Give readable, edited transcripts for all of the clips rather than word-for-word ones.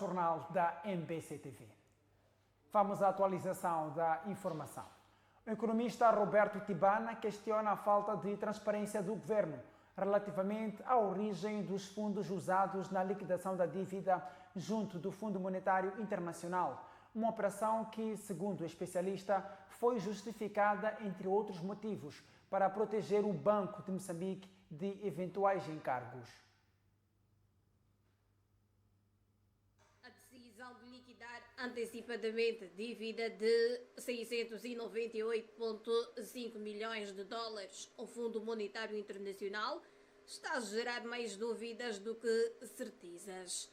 Jornal da MBC-TV. Vamos à atualização da informação. O economista Roberto Tibana questiona a falta de transparência do governo relativamente à origem dos fundos usados na liquidação da dívida junto do Fundo Monetário Internacional, uma operação que, segundo o especialista, foi justificada, entre outros motivos, para proteger o Banco de Moçambique de eventuais encargos. A decisão de liquidar antecipadamente a dívida de 698,5 milhões de dólares ao Fundo Monetário Internacional está a gerar mais dúvidas do que certezas.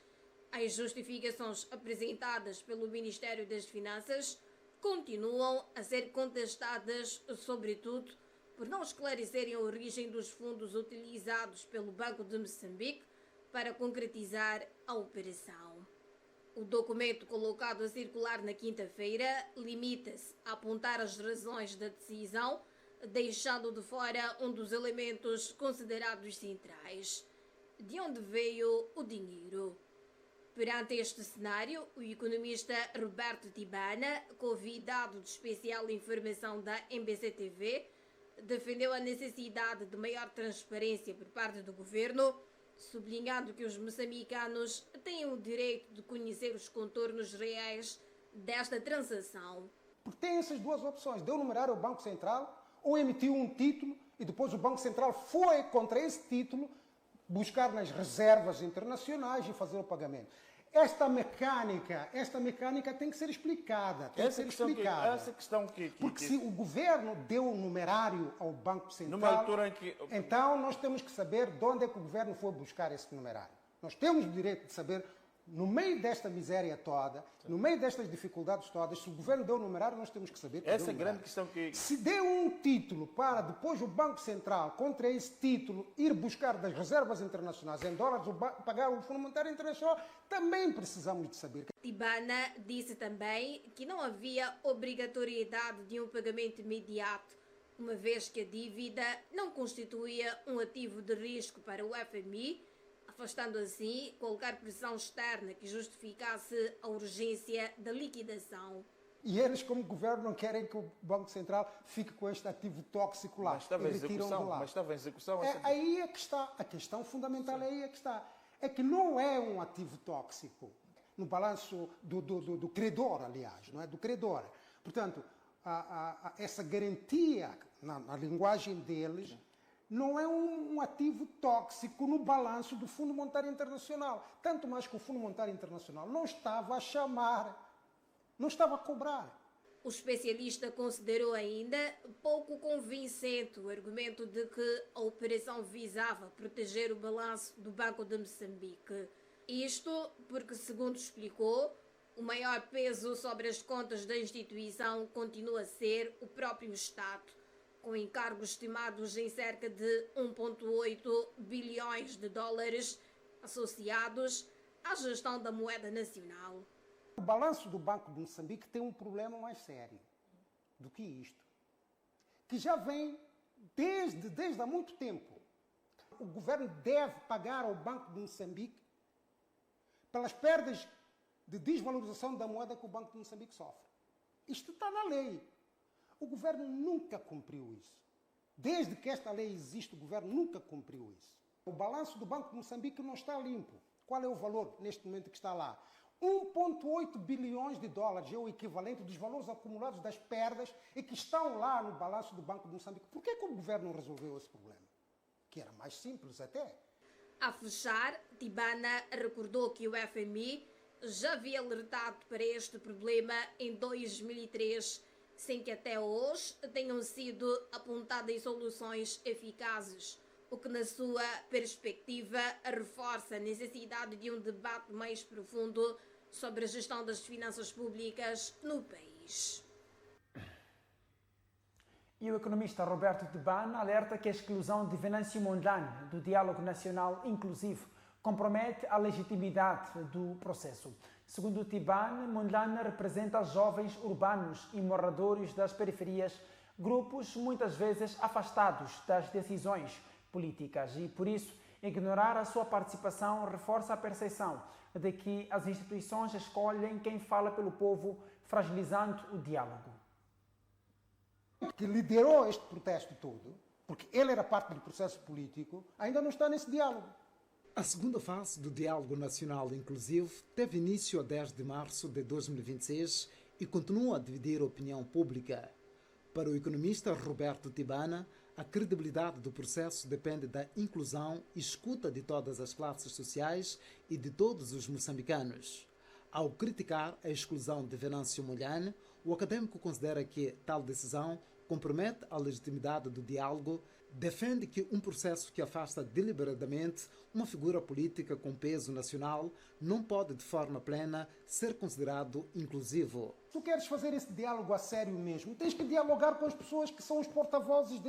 As justificações apresentadas pelo Ministério das Finanças continuam a ser contestadas, sobretudo por não esclarecerem a origem dos fundos utilizados pelo Banco de Moçambique para concretizar a operação. O documento colocado a circular na quinta-feira limita-se a apontar as razões da decisão, deixando de fora um dos elementos considerados centrais: de onde veio o dinheiro. Perante este cenário, o economista Roberto Tibana, convidado de especial informação da MBC-TV, defendeu a necessidade de maior transparência por parte do governo, sublinhando que os moçambicanos têm o direito de conhecer os contornos reais desta transação. Porque tem essas duas opções: deu numerário ao Banco Central ou emitiu um título e depois o Banco Central foi contra esse título buscar nas reservas internacionais e fazer o pagamento. Esta mecânica tem que ser explicada. Essa questão que porque se o governo deu um numerário ao Banco Central, numa altura em que... então nós temos que saber de onde é que o governo foi buscar esse numerário. Nós temos o direito de saber, no meio desta miséria toda, no meio destas dificuldades todas, se o governo deu o numerário, nós temos que saber que essa é a grande questão que... Se deu um título para depois o Banco Central, contra esse título, ir buscar das reservas internacionais em dólares, pagar o Fundo Monetário Internacional, também precisamos de saber. Tibana disse também que não havia obrigatoriedade de um pagamento imediato, uma vez que a dívida não constituía um ativo de risco para o FMI, afastando assim qualquer pressão externa que justificasse a urgência da liquidação. E eles, como governo, não querem que o Banco Central fique com este ativo tóxico lá. Mas estava em execução. Aí é que está. A questão fundamental aí é que está. É que não é um ativo tóxico no balanço do credor, aliás, não é? Do credor. Portanto, essa garantia, na linguagem deles, não é um ativo tóxico no balanço do Fundo Monetário Internacional. Tanto mais que o Fundo Monetário Internacional não estava a chamar, não estava a cobrar. O especialista considerou ainda pouco convincente o argumento de que a operação visava proteger o balanço do Banco de Moçambique. Isto porque, segundo explicou, o maior peso sobre as contas da instituição continua a ser o próprio Estado, com encargos estimados em cerca de 1,8 bilhões de dólares associados à gestão da moeda nacional. O balanço do Banco de Moçambique tem um problema mais sério do que isto, que já vem desde há muito tempo. O governo deve pagar ao Banco de Moçambique pelas perdas de desvalorização da moeda que o Banco de Moçambique sofre. Isto está na lei. O governo nunca cumpriu isso. Desde que esta lei existe, o governo nunca cumpriu isso. O balanço do Banco de Moçambique não está limpo. Qual é o valor neste momento que está lá? 1,8 bilhões de dólares é o equivalente dos valores acumulados das perdas e que estão lá no balanço do Banco de Moçambique. Por que o governo não resolveu esse problema? Que era mais simples até. A fechar, Tibana recordou que o FMI já havia alertado para este problema em 2003, sem que até hoje tenham sido apontadas soluções eficazes, o que, na sua perspectiva, reforça a necessidade de um debate mais profundo sobre a gestão das finanças públicas no país. E o economista Roberto Tibana alerta que a exclusão de Venâncio Mondlane do Diálogo Nacional Inclusivo compromete a legitimidade do processo. Segundo Tibana, Mondlane representa jovens urbanos e moradores das periferias, grupos muitas vezes afastados das decisões políticas e, por isso, ignorar a sua participação reforça a percepção de que as instituições escolhem quem fala pelo povo, fragilizando o diálogo. Que liderou este protesto todo, porque ele era parte do processo político, ainda não está nesse diálogo. A segunda fase do Diálogo Nacional Inclusivo teve início a 10 de março de 2026 e continua a dividir a opinião pública. Para o economista Roberto Tibana, a credibilidade do processo depende da inclusão e escuta de todas as classes sociais e de todos os moçambicanos. Ao criticar a exclusão de Venâncio Molhane, o acadêmico considera que tal decisão compromete a legitimidade do diálogo, defende que um processo que afasta deliberadamente uma figura política com peso nacional não pode, de forma plena, ser considerado inclusivo. Se tu queres fazer esse diálogo a sério mesmo, tens que dialogar com as pessoas que são os porta-vozes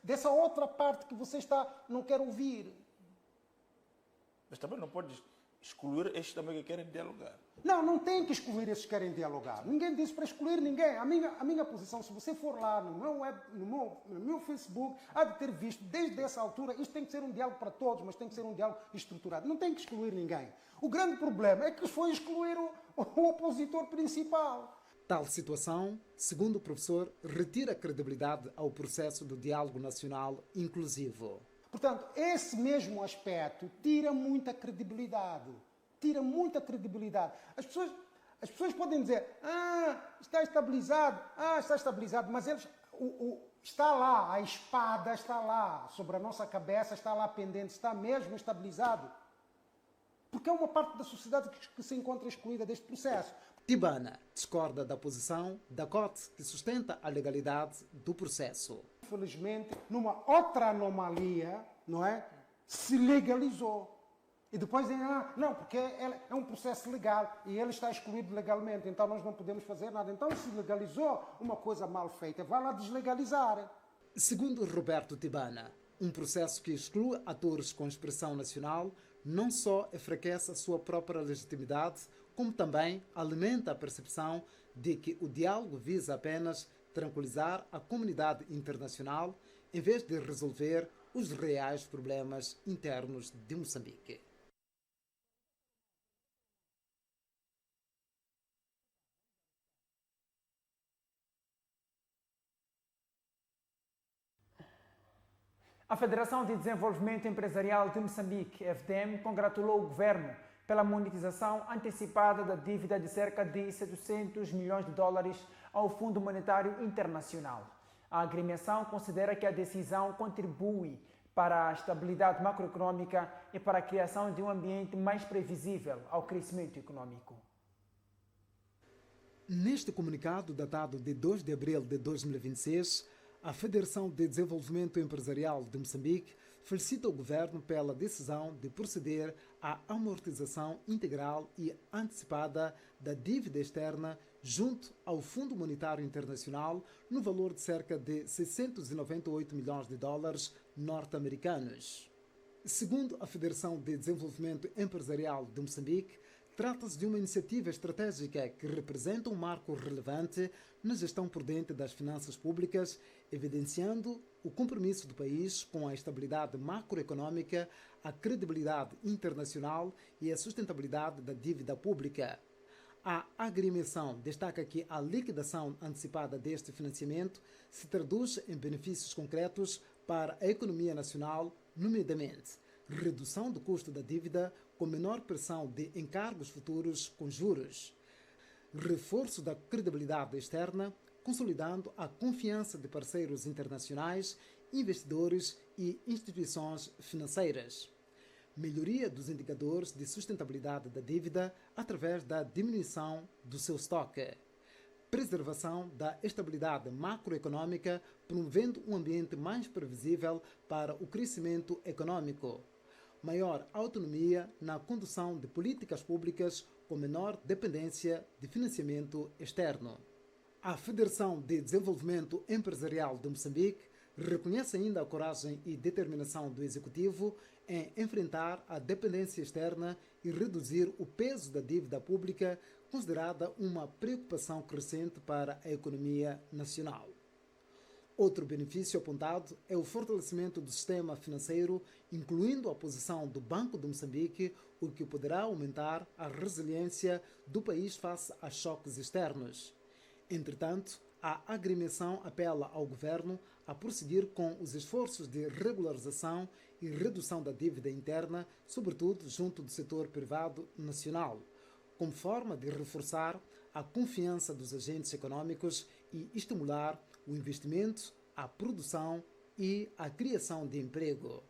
dessa outra parte que você não quer ouvir. Mas também não podes excluir estes também que querem dialogar. Não tem que excluir esses que querem dialogar. Ninguém disse para excluir ninguém. A minha posição, se você for lá no meu Facebook, há de ter visto, desde essa altura, isto tem que ser um diálogo para todos, mas tem que ser um diálogo estruturado. Não tem que excluir ninguém. O grande problema é que foi excluir o opositor principal. Tal situação, segundo o professor, retira credibilidade ao processo do diálogo nacional inclusivo. Portanto, esse mesmo aspecto tira muita credibilidade. Tira muita credibilidade. As pessoas podem dizer, está estabilizado, mas eles, está lá, a espada está lá, sobre a nossa cabeça, está lá pendente, está mesmo estabilizado. Porque é uma parte da sociedade que se encontra excluída deste processo. Tibana discorda da posição da COT, que sustenta a legalidade do processo. Infelizmente, numa outra anomalia, não é? Se legalizou. E depois dizem, não, porque é um processo legal e ele está excluído legalmente, então nós não podemos fazer nada. Então, se legalizou uma coisa mal feita, vai lá deslegalizar. Segundo Roberto Tibana, um processo que exclui atores com expressão nacional não só enfraquece a sua própria legitimidade, como também alimenta a percepção de que o diálogo visa apenas tranquilizar a comunidade internacional em vez de resolver os reais problemas internos de Moçambique. A Federação de Desenvolvimento Empresarial de Moçambique, FDM, congratulou o governo pela monetização antecipada da dívida de cerca de 700 milhões de dólares ao Fundo Monetário Internacional. A agremiação considera que a decisão contribui para a estabilidade macroeconômica e para a criação de um ambiente mais previsível ao crescimento econômico. Neste comunicado, datado de 2 de abril de 2026, a Federação de Desenvolvimento Empresarial de Moçambique felicita o governo pela decisão de proceder à amortização integral e antecipada da dívida externa junto ao Fundo Monetário Internacional no valor de cerca de 698 milhões de dólares norte-americanos. Segundo a Federação de Desenvolvimento Empresarial de Moçambique, trata-se de uma iniciativa estratégica que representa um marco relevante na gestão prudente das finanças públicas, evidenciando o compromisso do país com a estabilidade macroeconômica, a credibilidade internacional e a sustentabilidade da dívida pública. A agremiação destaca que a liquidação antecipada deste financiamento se traduz em benefícios concretos para a economia nacional, nomeadamente redução do custo da dívida com menor pressão de encargos futuros com juros, reforço da credibilidade externa, consolidando a confiança de parceiros internacionais, investidores e instituições financeiras, melhoria dos indicadores de sustentabilidade da dívida através da diminuição do seu estoque, preservação da estabilidade macroeconômica, promovendo um ambiente mais previsível para o crescimento econômico, maior autonomia na condução de políticas públicas com menor dependência de financiamento externo. A Federação de Desenvolvimento Empresarial de Moçambique reconhece ainda a coragem e determinação do Executivo em enfrentar a dependência externa e reduzir o peso da dívida pública, considerada uma preocupação crescente para a economia nacional. Outro benefício apontado é o fortalecimento do sistema financeiro, incluindo a posição do Banco de Moçambique o que poderá aumentar a resiliência do país face a choques externos. Entretanto, a agremiação apela ao governo a prosseguir com os esforços de regularização e redução da dívida interna, sobretudo junto do setor privado nacional, como forma de reforçar a confiança dos agentes econômicos e estimular o investimento, a produção e a criação de emprego.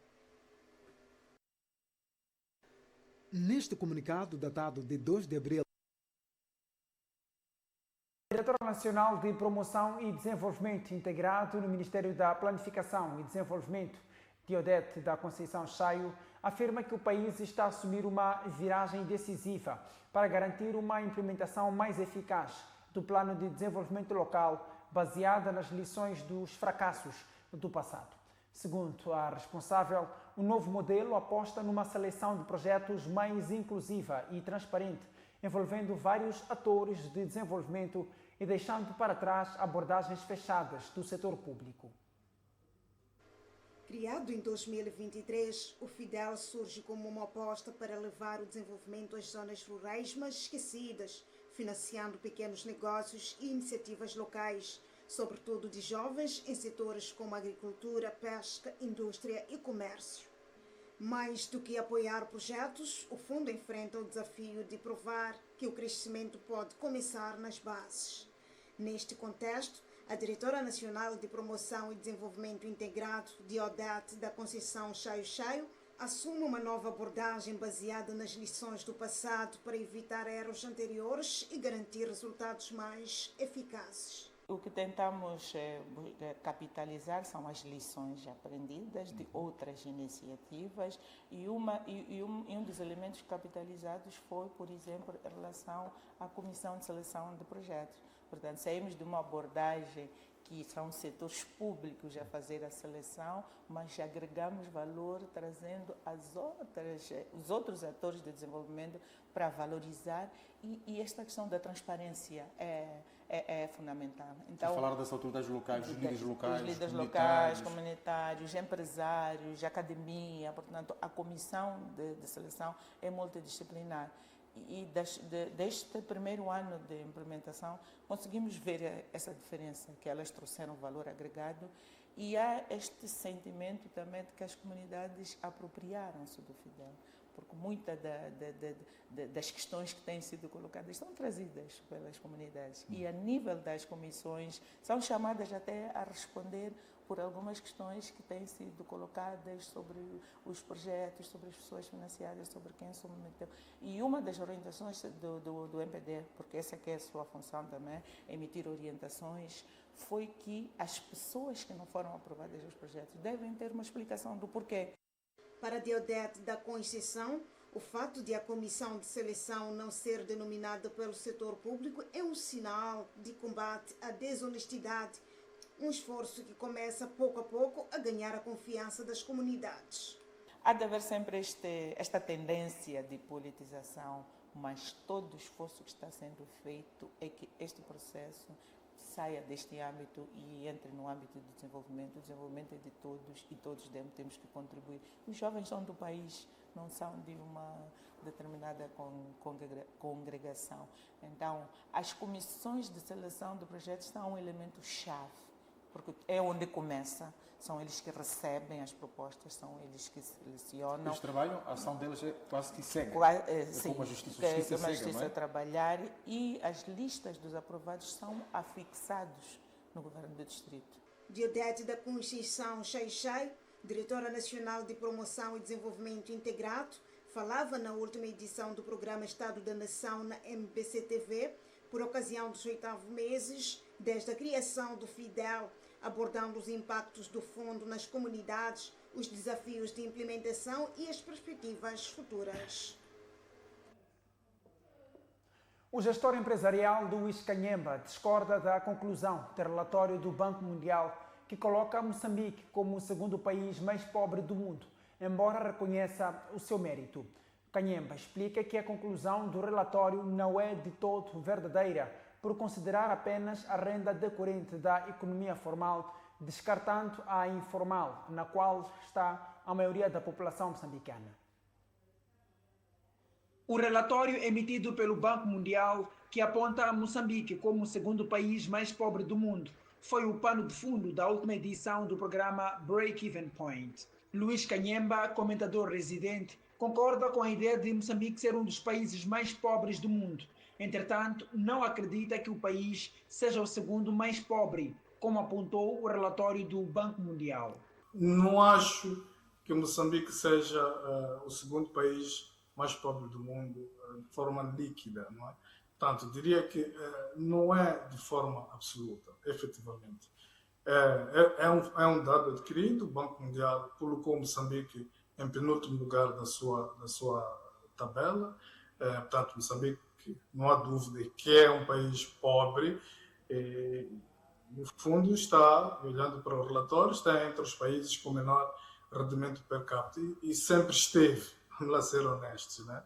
Neste comunicado datado de 2 de abril, Diretora Nacional de Promoção e Desenvolvimento Integrado no Ministério da Planificação e Desenvolvimento, Diodete da Conceição Chaio, afirma que o país está a assumir uma viragem decisiva para garantir uma implementação mais eficaz do Plano de Desenvolvimento Local, baseada nas lições dos fracassos do passado. Segundo a responsável, o novo modelo aposta numa seleção de projetos mais inclusiva e transparente, envolvendo vários atores de desenvolvimento e deixando para trás abordagens fechadas do setor público. Criado em 2023, o FIDEL surge como uma aposta para levar o desenvolvimento às zonas rurais mais esquecidas, financiando pequenos negócios e iniciativas locais, sobretudo de jovens em setores como agricultura, pesca, indústria e comércio. Mais do que apoiar projetos, o fundo enfrenta o desafio de provar que o crescimento pode começar nas bases. Neste contexto, a Diretora Nacional de Promoção e Desenvolvimento Integrado, Diodete da Conceição Chaio, assume uma nova abordagem baseada nas lições do passado para evitar erros anteriores e garantir resultados mais eficazes. O que tentamos capitalizar são as lições aprendidas de outras iniciativas e um dos elementos capitalizados foi, por exemplo, em relação à Comissão de Seleção de Projetos. Portanto, saímos de uma abordagem que são setores públicos a fazer a seleção, mas agregamos valor trazendo os outros atores de desenvolvimento para valorizar e esta questão da transparência é fundamental. Então, falar das autoridades locais, dos líderes locais, comunitários, empresários, academia, portanto, a comissão de seleção é multidisciplinar. E deste primeiro ano de implementação, conseguimos ver essa diferença, que elas trouxeram valor agregado e há este sentimento também de que as comunidades apropriaram-se do FIDEL, porque muitas das questões que têm sido colocadas são trazidas pelas comunidades e a nível das comissões são chamadas até a responder por algumas questões que têm sido colocadas sobre os projetos, sobre as pessoas financiadas, sobre quem submeteu. E uma das orientações do MPD, porque essa que é a sua função também, emitir orientações, foi que as pessoas que não foram aprovadas nos projetos devem ter uma explicação do porquê. Para Diodete da Conceição, o fato de a comissão de seleção não ser denominada pelo setor público é um sinal de combate à desonestidade, um esforço que começa pouco a pouco a ganhar a confiança das comunidades. Há de haver sempre esta tendência de politização, mas todo o esforço que está sendo feito é que este processo saia deste âmbito e entre no âmbito do desenvolvimento. O desenvolvimento é de todos e todos temos que contribuir. Os jovens são do país, não são de uma determinada congregação. Então, as comissões de seleção de projetos são um elemento chave, porque é onde começa, são eles que recebem as propostas, são eles que selecionam. Eles trabalham, a ação deles é quase que cega. Sim, como a justiça cega, não é? Trabalhar e as listas dos aprovados são afixados no governo do distrito. Diodete da Conceição Chaio, Diretora Nacional de Promoção e Desenvolvimento Integrado, falava na última edição do programa Estado da Nação na MPC-TV, por ocasião dos 8º meses desde a criação do FIDEL, abordando os impactos do fundo nas comunidades, os desafios de implementação e as perspectivas futuras. O gestor empresarial Luís Canhemba discorda da conclusão do relatório do Banco Mundial que coloca Moçambique como o segundo país mais pobre do mundo, embora reconheça o seu mérito. Canhemba explica que a conclusão do relatório não é de todo verdadeira, por considerar apenas a renda decorrente da economia formal, descartando a informal, na qual está a maioria da população moçambicana. O relatório emitido pelo Banco Mundial, que aponta Moçambique como o segundo país mais pobre do mundo, foi o pano de fundo da última edição do programa Break-Even Point. Luís Canhemba, comentador residente, concorda com a ideia de Moçambique ser um dos países mais pobres do mundo. Entretanto, não acredita que o país seja o segundo mais pobre, como apontou o relatório do Banco Mundial. Não acho que Moçambique seja o segundo país mais pobre do mundo de forma líquida, não é? Portanto, diria que não é de forma absoluta, efetivamente. É um dado adquirido. O Banco Mundial colocou Moçambique em penúltimo lugar da sua tabela. Portanto, Moçambique, não há dúvida que é um país pobre. No fundo, está, olhando para o relatório, está entre os países com menor rendimento per capita e sempre esteve, vamos lá ser honestos, né?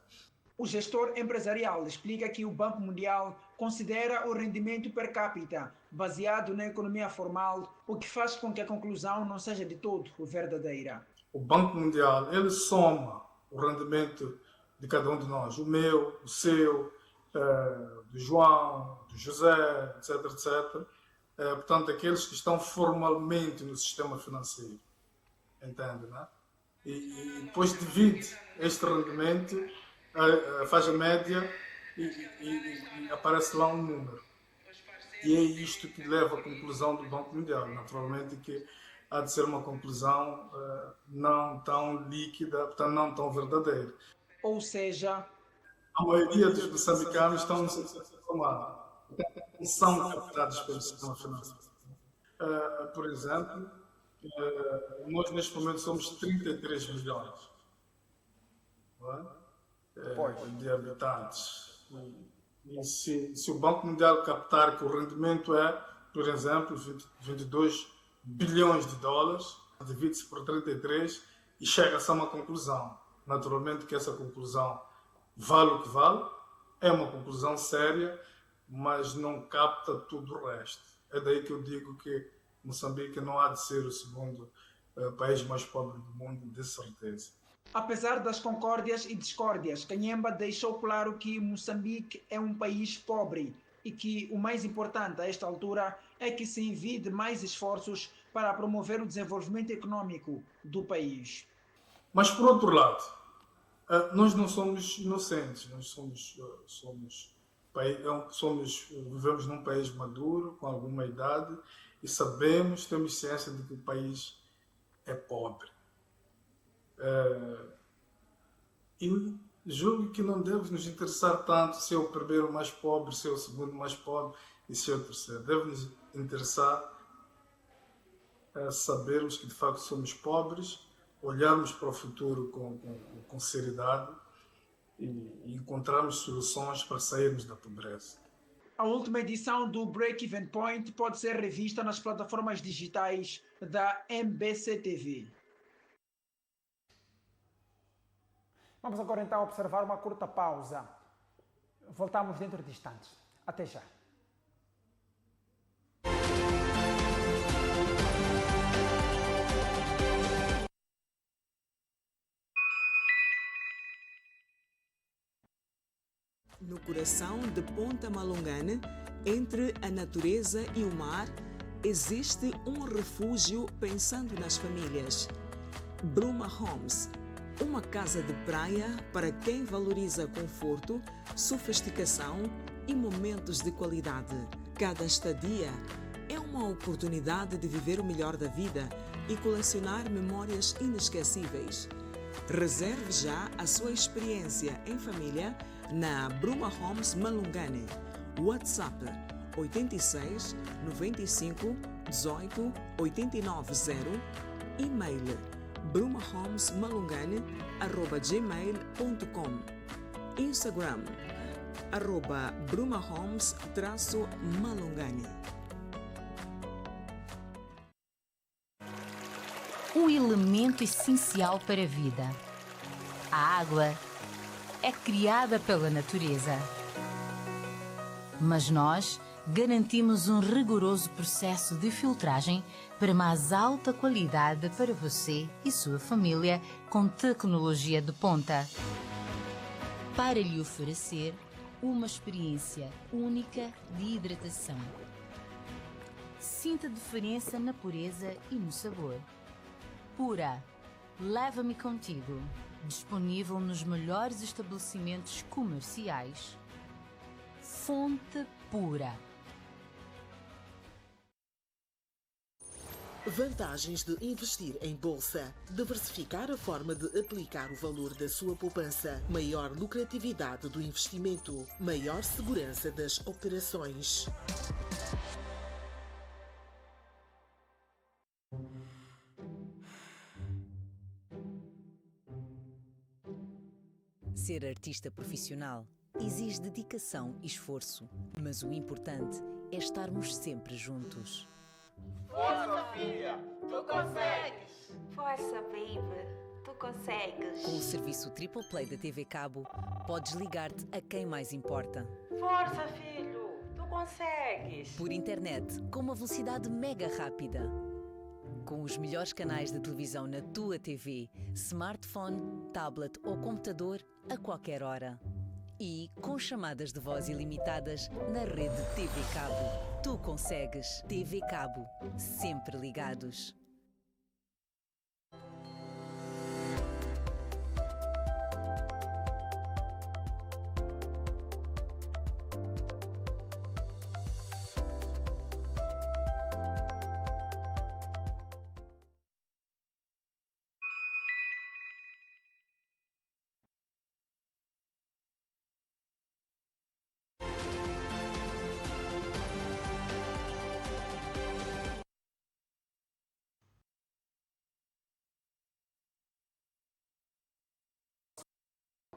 O gestor empresarial explica que o Banco Mundial considera o rendimento per capita baseado na economia formal, o que faz com que a conclusão não seja de todo verdadeira. O Banco Mundial, ele soma o rendimento de cada um de nós, o meu, o seu, do João, do José, etc, etc. Portanto, aqueles que estão formalmente no sistema financeiro, entende, né? E depois divide este rendimento, faz a média e aparece lá um número. E é isto que leva à conclusão do Banco Mundial. Naturalmente que há de ser uma conclusão não tão líquida, portanto não tão verdadeira. Ou seja, a maioria dos moçambicanos estão no sistema formal, são captados pelo sistema financeiro. Por exemplo, nós neste momento somos 33 milhões. Não é? De habitantes. E se o Banco Mundial captar que o rendimento é, por exemplo, 22 bilhões de dólares, divide-se por 33 e chega-se a uma conclusão. Naturalmente que essa conclusão vale o que vale, é uma conclusão séria, mas não capta tudo o resto. É daí que eu digo que Moçambique não há de ser o segundo país mais pobre do mundo, de certeza. Apesar das concórdias e discórdias, Canhemba deixou claro que Moçambique é um país pobre e que o mais importante a esta altura é que se envie mais esforços para promover o desenvolvimento econômico do país. Mas, por outro lado, nós não somos inocentes, nós vivemos num país maduro, com alguma idade, e temos ciência de que o país é pobre. Eu julgo que não deve nos interessar tanto se é o primeiro mais pobre, se é o segundo mais pobre e se é o terceiro. Deve nos interessar sabermos que de facto somos pobres, olharmos para o futuro com seriedade e encontrarmos soluções para sairmos da pobreza. A última edição do Break-Even Point pode ser revista nas plataformas digitais da MBC TV. Vamos agora então observar uma curta pausa. Voltamos dentro de instantes. Até já. No coração de Ponta Malungane, entre a natureza e o mar, existe um refúgio pensando nas famílias. Bruma Homes, uma casa de praia para quem valoriza conforto, sofisticação e momentos de qualidade. Cada estadia é uma oportunidade de viver o melhor da vida e colecionar memórias inesquecíveis. Reserve já a sua experiência em família na Bruma Homes Malungane. WhatsApp 86 95 18 890. E-mail brumahomesmalungane@gmail.com. Instagram @brumahomes_malungane. Um elemento essencial para a vida. A água é criada pela natureza. Mas nós garantimos um rigoroso processo de filtragem para mais alta qualidade para você e sua família com tecnologia de ponta. para lhe oferecer uma experiência única de hidratação. Sinta a diferença na pureza e no sabor. Pura, leva-me contigo. Disponível nos melhores estabelecimentos comerciais. Fonte Pura. Vantagens de investir em bolsa. Diversificar a forma de aplicar o valor da sua poupança. Maior lucratividade do investimento. Maior segurança das operações. Ser artista profissional exige dedicação e esforço, mas o importante é estarmos sempre juntos. Força, filha! Tu consegues! Força, baby! Tu consegues! Com o serviço Triple Play da TV Cabo, podes ligar-te a quem mais importa. Força, filho! Tu consegues! Por internet, com uma velocidade mega rápida. Com os melhores canais de televisão na tua TV, smartphone, tablet ou computador a qualquer hora. E com chamadas de voz ilimitadas na rede TV Cabo. Tu consegues. TV Cabo. Sempre ligados.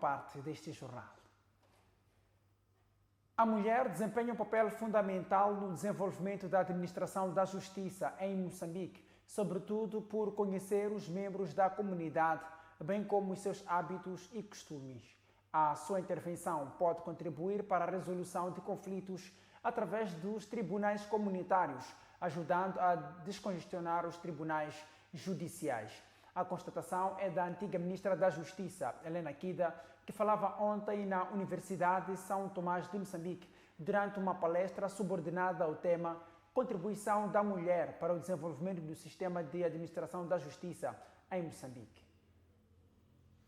Parte deste jornal. A mulher desempenha um papel fundamental no desenvolvimento da administração da justiça em Moçambique, sobretudo por conhecer os membros da comunidade, bem como os seus hábitos e costumes. A sua intervenção pode contribuir para a resolução de conflitos através dos tribunais comunitários, ajudando a descongestionar os tribunais judiciais. A constatação é da antiga ministra da Justiça, Helena Kida, que falava ontem na Universidade de São Tomás de Moçambique, durante uma palestra subordinada ao tema Contribuição da Mulher para o Desenvolvimento do Sistema de Administração da Justiça em Moçambique.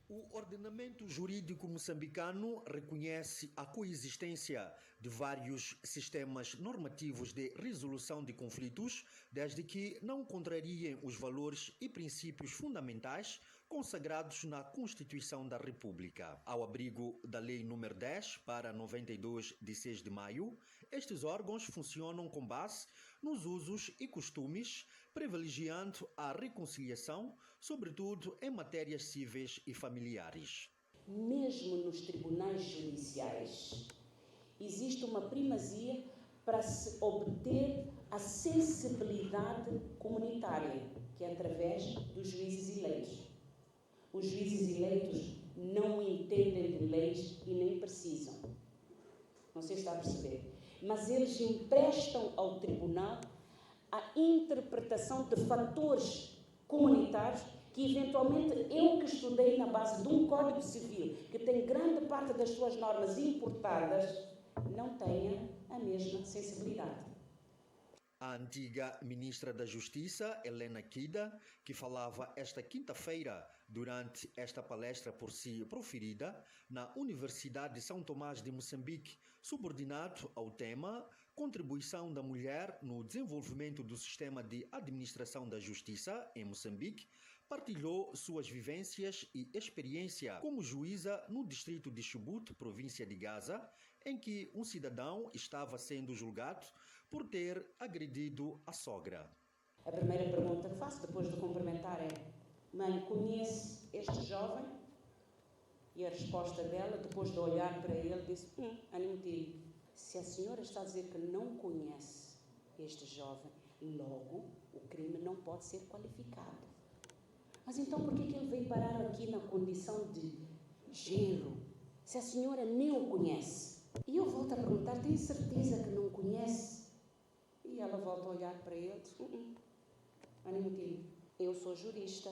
O ordenamento jurídico moçambicano reconhece a coexistência de vários sistemas normativos de resolução de conflitos, desde que não contrariem os valores e princípios fundamentais consagrados na Constituição da República. Ao abrigo da Lei nº 10/92, de 6 de maio, estes órgãos funcionam com base nos usos e costumes, privilegiando a reconciliação, sobretudo em matérias cíveis e familiares. Mesmo nos tribunais judiciais, existe uma primazia para se obter a sensibilidade comunitária, que é através dos juízes eleitos. Os juízes eleitos não entendem de leis e nem precisam. Não sei se está a perceber. Mas eles emprestam ao tribunal a interpretação de fatores comunitários que, eventualmente, eu que estudei na base de um Código Civil, que tem grande parte das suas normas importadas, não tenha a mesma sensibilidade. A antiga ministra da Justiça, Helena Kida, que falava esta quinta-feira durante esta palestra por si proferida na Universidade de São Tomás de Moçambique, subordinado ao tema Contribuição da Mulher no Desenvolvimento do Sistema de Administração da Justiça em Moçambique, partilhou suas vivências e experiência como juíza no distrito de Chubut, província de Gaza, em que um cidadão estava sendo julgado por ter agredido a sogra. A primeira pergunta que faço depois de cumprimentar é: mãe, conhece este jovem? E a resposta dela, depois de olhar para ele, disse: Animtilho, se a senhora está a dizer que não conhece este jovem, logo o crime não pode ser qualificado. Mas então por que ele veio parar aqui na condição de genro, se a senhora nem o conhece? E eu volto a perguntar: tem certeza que não conhece? E ela volta a olhar para ele e diz: Animtilho, eu sou jurista.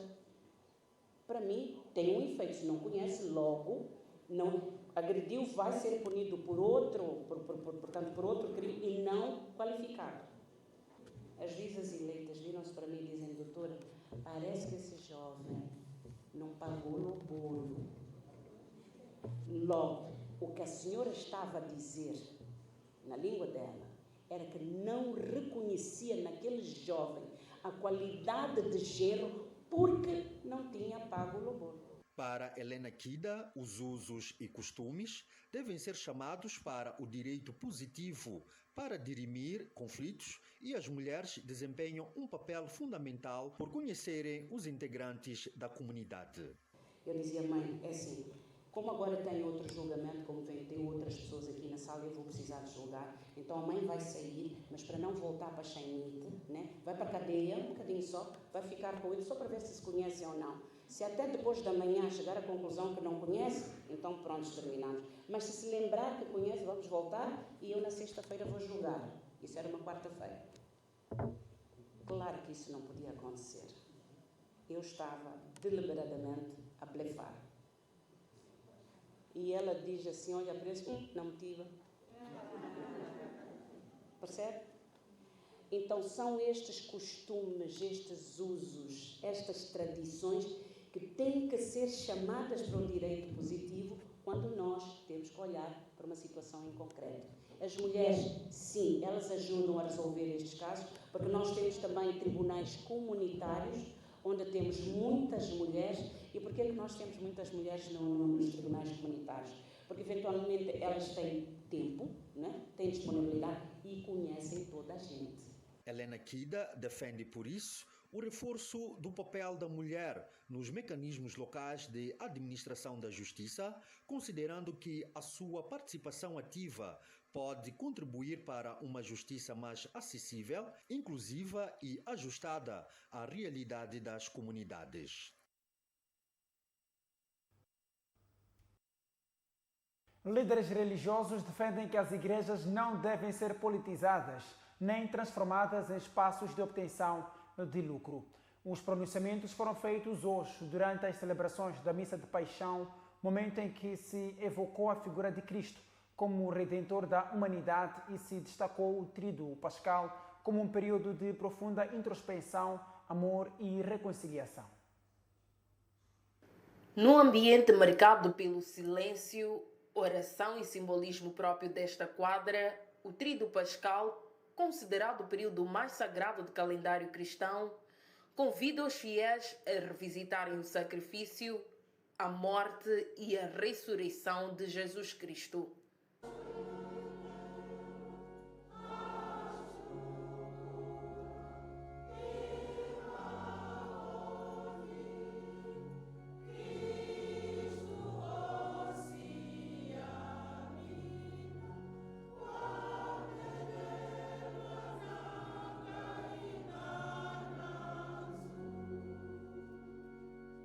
Para mim, tem um efeito. Se não conhece, logo, não agrediu, vai ser punido por outro, portanto, por outro crime e não qualificado. As juízas eleitas viram-se para mim e dizem: doutora, parece que esse jovem não pagou no bolo. Logo, o que a senhora estava a dizer, na língua dela, era que não reconhecia naquele jovem a qualidade de genro porque não tinha pago no bolo. Para Helena Kida, os usos e costumes devem ser chamados para o direito positivo para dirimir conflitos e as mulheres desempenham um papel fundamental por conhecerem os integrantes da comunidade. Eu dizia: mãe, é assim, como agora tem outro julgamento, como tem outras pessoas aqui na sala, eu vou precisar de julgar, então a mãe vai sair, mas para não voltar para Chainite, né? Vai para a cadeia, um bocadinho só, vai ficar com ele só para ver se conhecem ou não. Se até depois da manhã chegar à conclusão que não conhece, então pronto, terminamos. Mas se lembrar que conhece, vamos voltar e eu na sexta-feira vou julgar. Isso era uma quarta-feira. Claro que isso não podia acontecer. Eu estava deliberadamente a blefar. E ela diz assim, olha para ele, não me tive. Percebe? Então são estes costumes, estes usos, estas tradições que têm que ser chamadas para o direito positivo quando nós temos que olhar para uma situação em concreto. As mulheres, sim, elas ajudam a resolver estes casos, porque nós temos também tribunais comunitários, onde temos muitas mulheres. E porquê que nós temos muitas mulheres nos tribunais comunitários? Porque, eventualmente, elas têm tempo, né? Têm disponibilidade e conhecem toda a gente. Helena Kida defende, por isso, o reforço do papel da mulher nos mecanismos locais de administração da justiça, considerando que a sua participação ativa pode contribuir para uma justiça mais acessível, inclusiva e ajustada à realidade das comunidades. Líderes religiosos defendem que as igrejas não devem ser politizadas, nem transformadas em espaços de obtenção de lucro. Os pronunciamentos foram feitos hoje, durante as celebrações da Missa de Paixão, momento em que se evocou a figura de Cristo como o Redentor da humanidade e se destacou o Tríduo Pascal como um período de profunda introspecção, amor e reconciliação. No ambiente marcado pelo silêncio, oração e simbolismo próprio desta quadra, o Tríduo Pascal, considerado o período mais sagrado do calendário cristão, convida os fiéis a revisitarem o sacrifício, a morte e a ressurreição de Jesus Cristo.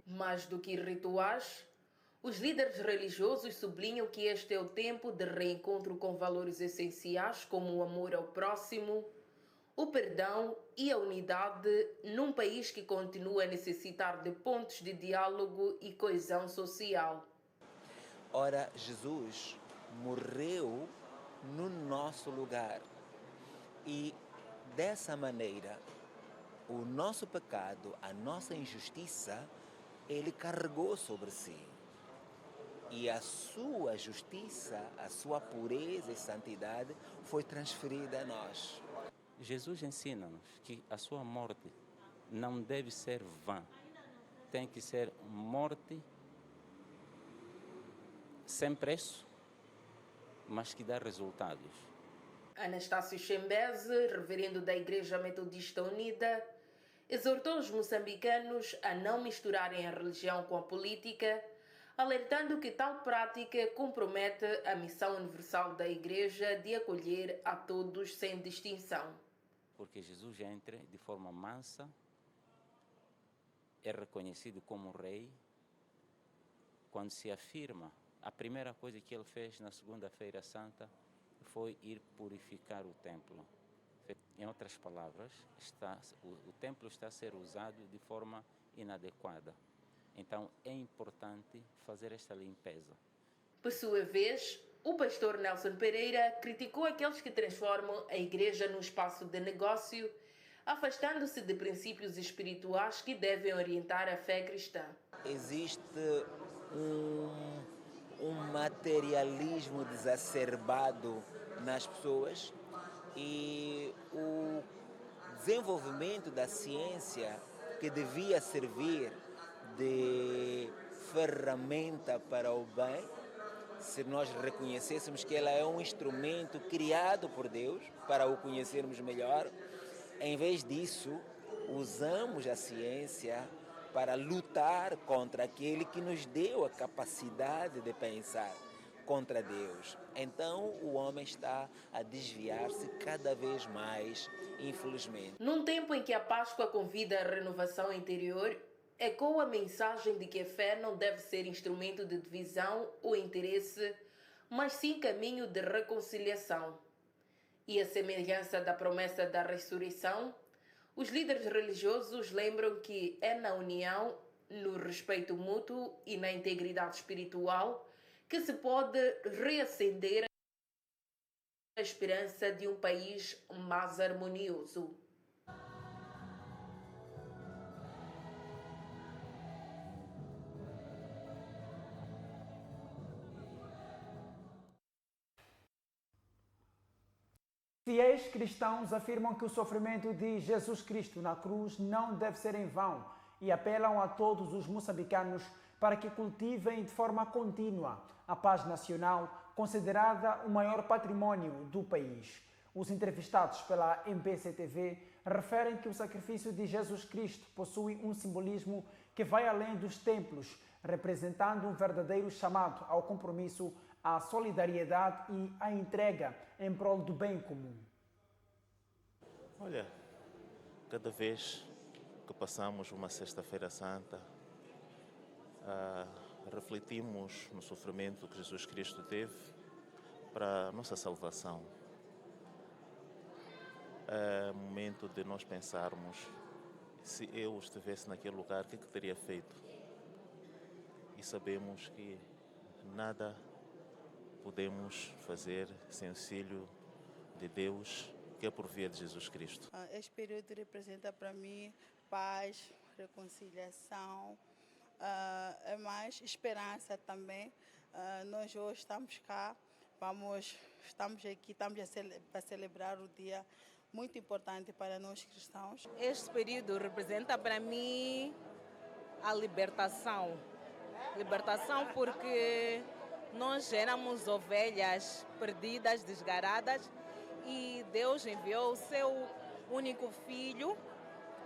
Mais do que rituais, os líderes religiosos sublinham que este é o tempo de reencontro com valores essenciais como o amor ao próximo, o perdão e a unidade num país que continua a necessitar de pontos de diálogo e coesão social. Ora, Jesus morreu no nosso lugar e, dessa maneira, o nosso pecado, a nossa injustiça, Ele carregou sobre si. E a sua justiça, a sua pureza e santidade foi transferida a nós. Jesus ensina-nos que a sua morte não deve ser vã. Tem que ser morte sem preço, mas que dá resultados. Anastácio Chembeze, reverendo da Igreja Metodista Unida, exortou os moçambicanos a não misturarem a religião com a política, alertando que tal prática compromete a missão universal da Igreja de acolher a todos sem distinção. Porque Jesus entra de forma mansa, é reconhecido como rei, quando se afirma, a primeira coisa que ele fez na Segunda-feira Santa foi ir purificar o templo. Em outras palavras, o templo está a ser usado de forma inadequada. Então, é importante fazer esta limpeza. Por sua vez, o pastor Nelson Pereira criticou aqueles que transformam a igreja num espaço de negócio, afastando-se de princípios espirituais que devem orientar a fé cristã. Existe um materialismo exacerbado nas pessoas e o desenvolvimento da ciência, que devia servir de ferramenta para o bem, se nós reconhecêssemos que ela é um instrumento criado por Deus para o conhecermos melhor, em vez disso, usamos a ciência para lutar contra aquele que nos deu a capacidade de pensar, contra Deus. Então o homem está a desviar-se cada vez mais, infelizmente. Num tempo em que a Páscoa convida à renovação interior, ecoa a mensagem de que a fé não deve ser instrumento de divisão ou interesse, mas sim caminho de reconciliação. E a semelhança da promessa da ressurreição, os líderes religiosos lembram que é na união, no respeito mútuo e na integridade espiritual que se pode reacender a esperança de um país mais harmonioso. Fiéis cristãos afirmam que o sofrimento de Jesus Cristo na cruz não deve ser em vão e apelam a todos os moçambicanos para que cultivem de forma contínua a paz nacional, considerada o maior patrimônio do país. Os entrevistados pela MPC-TV referem que o sacrifício de Jesus Cristo possui um simbolismo que vai além dos templos, representando um verdadeiro chamado ao compromisso, à solidariedade e à entrega em prol do bem comum. Olha, cada vez que passamos uma Sexta-feira Santa, refletimos no sofrimento que Jesus Cristo teve para a nossa salvação. É momento de nós pensarmos, se eu estivesse naquele lugar, o que teria feito? E sabemos que nada podemos fazer sem o auxílio de Deus, que é por via de Jesus Cristo. Este período representa para mim paz, reconciliação, é mais esperança também. Nós hoje estamos cá, estamos aqui, estamos a celebrar o dia muito importante para nós cristãos. Este período representa para mim a libertação. Libertação porque nós éramos ovelhas perdidas, desgaradas, e Deus enviou o seu único filho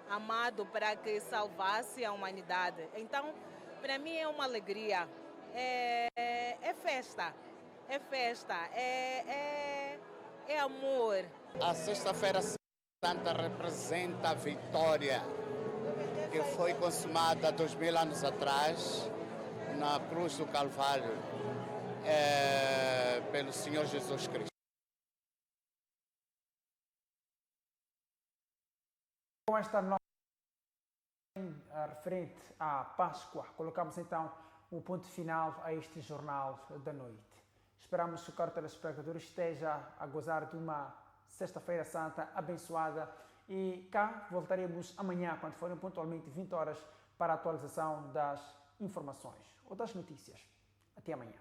amado para que salvasse a humanidade. Então, para mim é uma alegria, é festa, é amor. A Sexta-feira Santa representa a vitória que foi consumada 2000 anos atrás na cruz do Calvário pelo Senhor Jesus Cristo. Com esta nota referente à Páscoa, colocamos então o ponto final a este Jornal da Noite. Esperamos que o caro telespectador esteja a gozar de uma Sexta-feira Santa abençoada e cá voltaremos amanhã, quando forem pontualmente 20 horas, para a atualização das informações ou das notícias. Até amanhã.